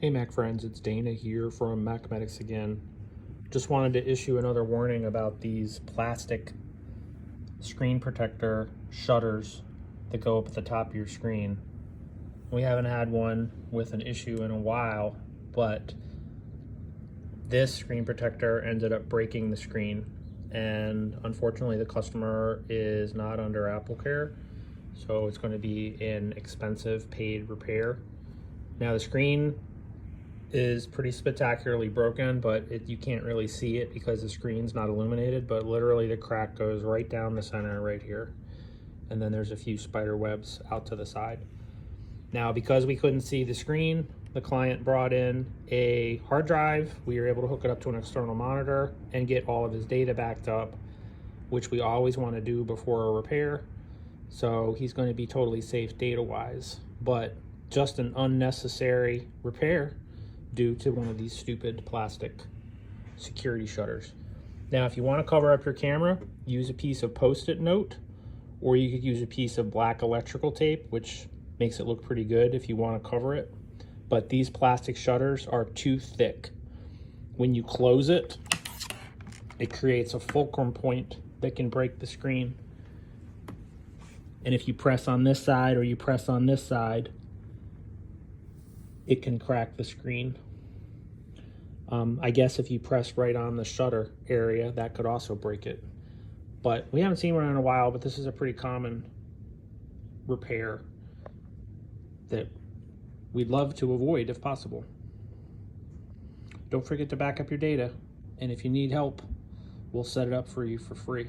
Hey Mac friends, it's Dana here from MacMedics again. Just wanted to issue another warning about these plastic screen protector shutters that go up at the top of your screen. We haven't had one with an issue in a while, but this screen protector ended up breaking the screen, and unfortunately the customer is not under Apple Care, so it's going to be an expensive paid repair. Now the screen is pretty spectacularly broken, but you can't really see it because the screen's not illuminated, but literally the crack goes right down the center right here, and then there's a few spider webs out to the side. Now, because we couldn't see the screen, the client brought in a hard drive. We were able to hook it up to an external monitor and get all of his data backed up, which we always want to do before a repair. So he's going to be totally safe data wise, but just an unnecessary repair due to one of these stupid plastic security shutters. Now, if you want to cover up your camera, use a piece of Post-it note, or you could use a piece of black electrical tape, which makes it look pretty good if you want to cover it. But these plastic shutters are too thick. When you close it, it creates a fulcrum point that can break the screen. And if you press on this side or you press on this side, it can crack the screen. I guess if you press right on the shutter area, that could also break it. But we haven't seen one in a while, but this is a pretty common repair that we'd love to avoid if possible. Don't forget to back up your data, and if you need help, we'll set it up for you for free.